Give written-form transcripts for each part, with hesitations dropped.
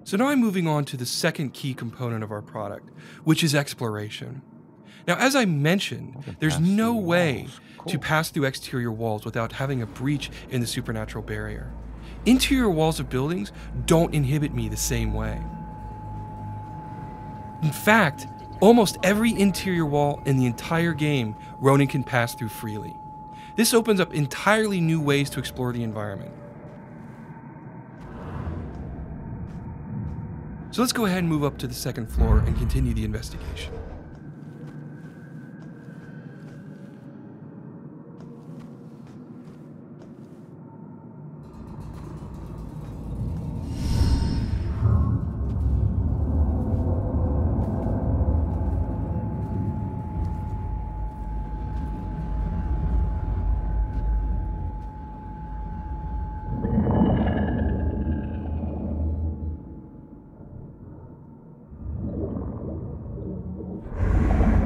So now I'm moving on to the second key component of our product, which is exploration. Now, as I mentioned, there's no way to pass through exterior walls without having a breach in the supernatural barrier. Interior walls of buildings don't inhibit me the same way. In fact, almost every interior wall in the entire game, Ronan can pass through freely. This opens up entirely new ways to explore the environment. So let's go ahead and move up to the second floor and continue the investigation.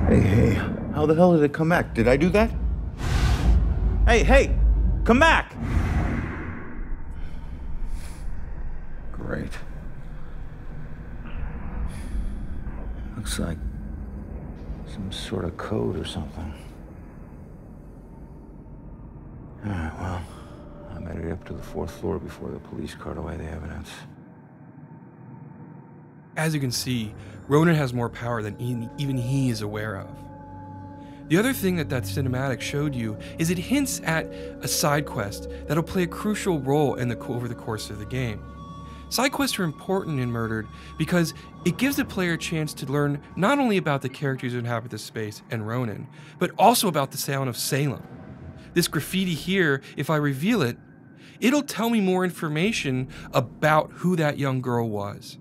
Hey, how the hell did it come back? Did I do that? Hey, come back! Great. Looks like some sort of code or something. Alright, well, I better get up to the 4th floor before the police cart away the evidence. As you can see, Ronan has more power than even he is aware of. The other thing that cinematic showed you is it hints at a side quest that'll play a crucial role over the course of the game. Side quests are important in Murdered because it gives the player a chance to learn not only about the characters who inhabit this space and Ronan, but also about the town of Salem. This graffiti here, if I reveal it, it'll tell me more information about who that young girl was.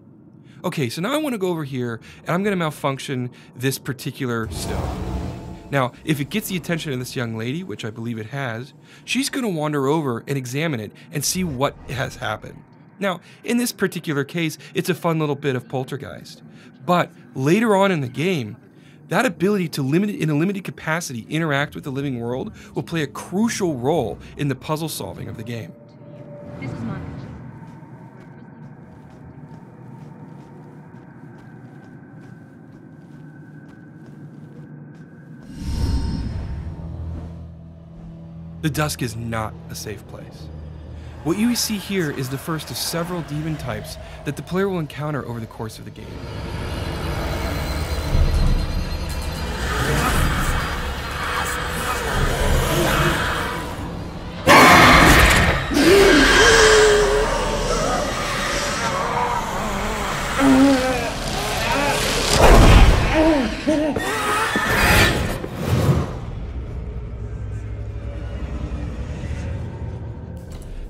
Okay, so now I want to go over here and I'm going to malfunction this particular stone. Now, if it gets the attention of this young lady, which I believe it has, she's going to wander over and examine it and see what has happened. Now, in this particular case, it's a fun little bit of poltergeist. But later on in the game, that ability to in a limited capacity interact with the living world will play a crucial role in the puzzle solving of the game. This is mine. The Dusk is not a safe place. What you see here is the first of several demon types that the player will encounter over the course of the game.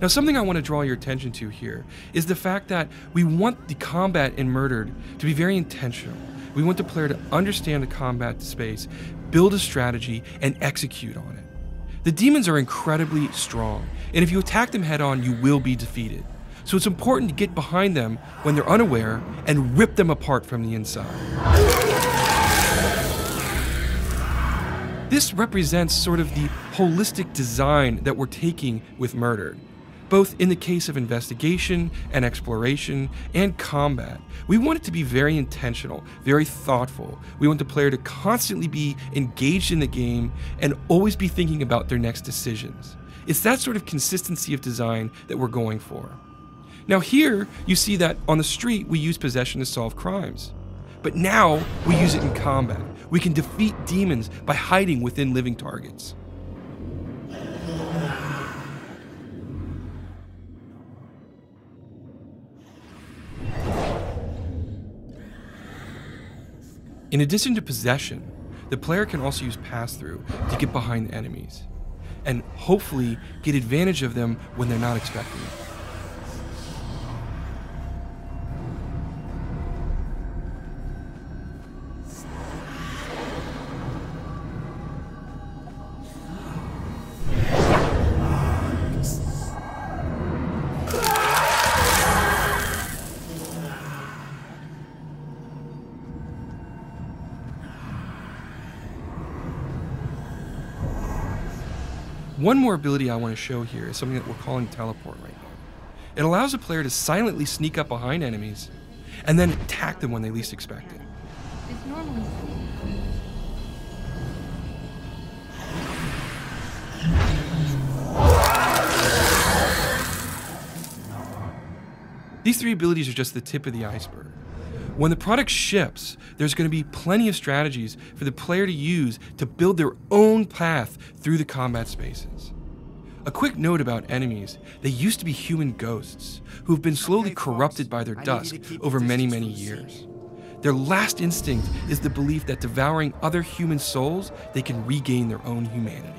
Now, something I want to draw your attention to here is the fact that we want the combat in Murdered to be very intentional. We want the player to understand the combat space, build a strategy, and execute on it. The demons are incredibly strong, and if you attack them head on, you will be defeated. So it's important to get behind them when they're unaware and rip them apart from the inside. This represents sort of the holistic design that we're taking with Murdered. Both in the case of investigation and exploration and combat, we want it to be very intentional, very thoughtful. We want the player to constantly be engaged in the game and always be thinking about their next decisions. It's that sort of consistency of design that we're going for. Now here, you see that on the street, we use possession to solve crimes. But now, we use it in combat. We can defeat demons by hiding within living targets. In addition to possession, the player can also use pass-through to get behind enemies, and hopefully get advantage of them when they're not expecting it. One more ability I want to show here is something that we're calling teleport right now. It allows a player to silently sneak up behind enemies and then attack them when they least expect it. It's normally These 3 abilities are just the tip of the iceberg. When the product ships, there's going to be plenty of strategies for the player to use to build their own path through the combat spaces. A quick note about enemies: they used to be human ghosts who have been slowly corrupted by their dusk over many, many years. Their last instinct is the belief that devouring other human souls, they can regain their own humanity.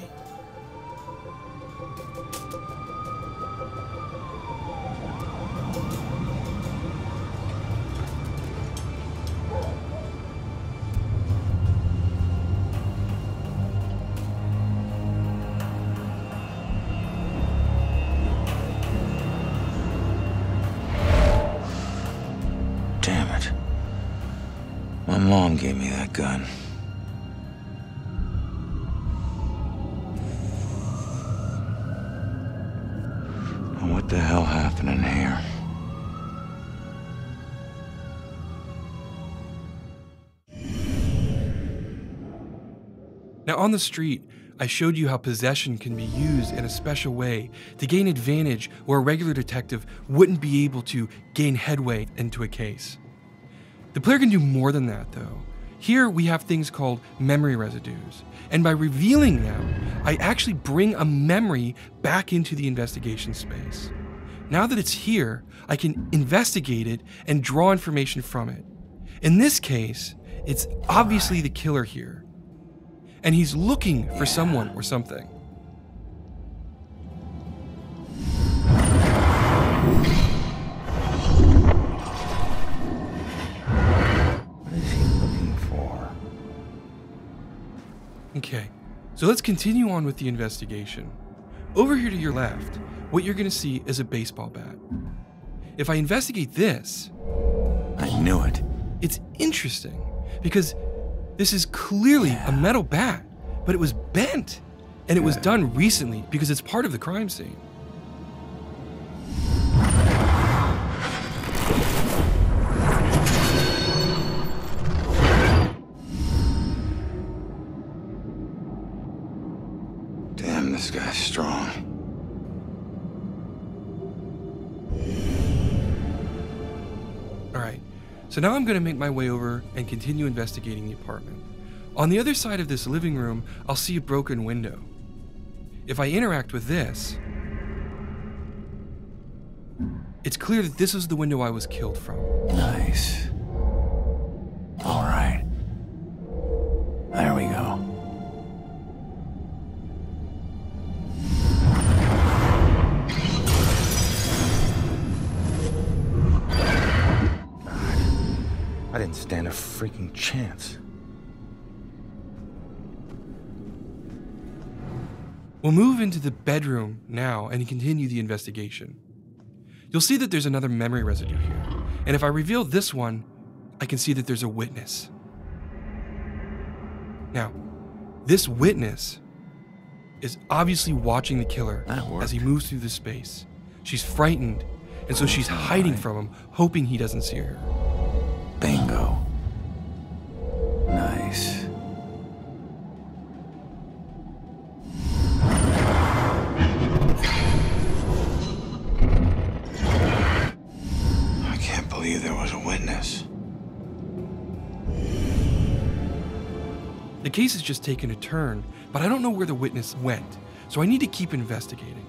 My mom gave me that gun. And what the hell happened in here? Now on the street, I showed you how possession can be used in a special way to gain advantage where a regular detective wouldn't be able to gain headway into a case. The player can do more than that though. Here we have things called memory residues, and by revealing them, I actually bring a memory back into the investigation space. Now that it's here, I can investigate it and draw information from it. In this case, it's obviously the killer here, and he's looking for someone or something. Okay, so let's continue on with the investigation. Over here to your left, what you're going to see is a baseball bat. If I investigate this, I knew it. It's interesting because this is clearly a metal bat, but it was bent, and it was done recently because it's part of the crime scene. This guy's strong. Alright, so now I'm going to make my way over and continue investigating the apartment. On the other side of this living room, I'll see a broken window. If I interact with this, it's clear that this is the window I was killed from. Nice. All right. There we go. I didn't stand a freaking chance. We'll move into the bedroom now and continue the investigation. You'll see that there's another memory residue here, and if I reveal this one, I can see that there's a witness. Now, this witness is obviously watching the killer as he moves through the space. She's frightened, and so she's hiding from him, hoping he doesn't see her. Bingo. Nice. I can't believe there was a witness. The case has just taken a turn, but I don't know where the witness went, so I need to keep investigating.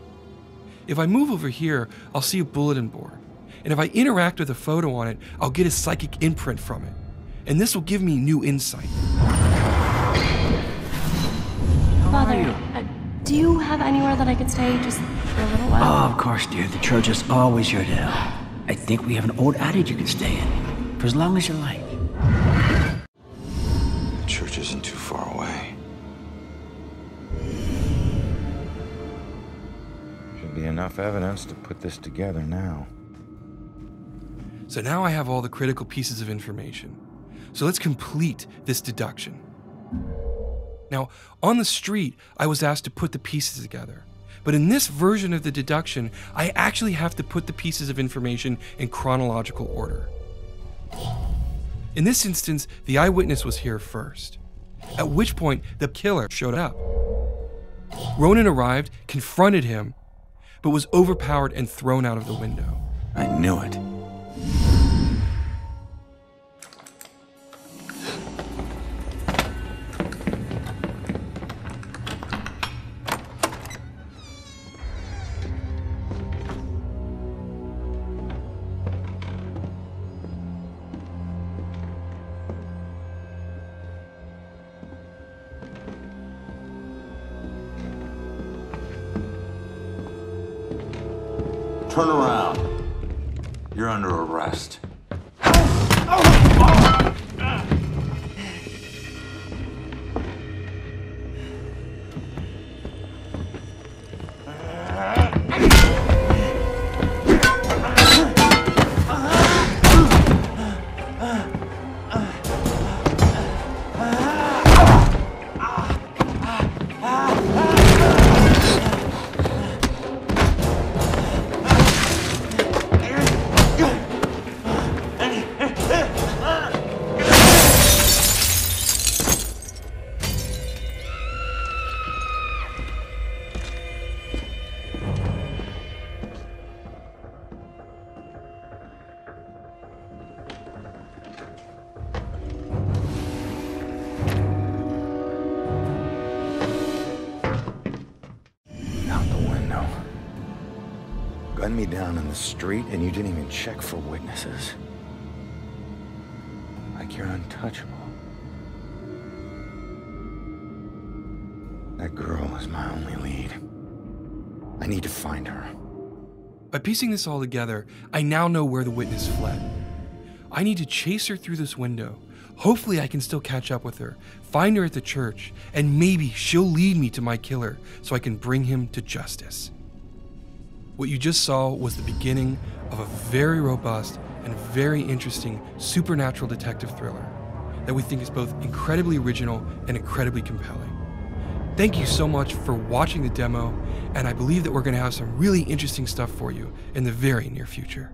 If I move over here, I'll see a bulletin board. And if I interact with a photo on it, I'll get a psychic imprint from it. And this will give me new insight. Father, do you have anywhere that I could stay just for a little while? Oh, of course, dear. The church is always here to help. I think we have an old attic you can stay in, for as long as you like. The church isn't too far away. Should be enough evidence to put this together now. So now I have all the critical pieces of information. So let's complete this deduction. Now, on the street, I was asked to put the pieces together. But in this version of the deduction, I actually have to put the pieces of information in chronological order. In this instance, the eyewitness was here first, at which point the killer showed up. Ronan arrived, confronted him, but was overpowered and thrown out of the window. I knew it. Turn around. You're under arrest. Gunned me down in the street, and you didn't even check for witnesses. Like you're untouchable. That girl is my only lead. I need to find her. By piecing this all together, I now know where the witness fled. I need to chase her through this window. Hopefully I can still catch up with her, find her at the church, and maybe she'll lead me to my killer so I can bring him to justice. What you just saw was the beginning of a very robust and very interesting supernatural detective thriller that we think is both incredibly original and incredibly compelling. Thank you so much for watching the demo, and I believe that we're going to have some really interesting stuff for you in the very near future.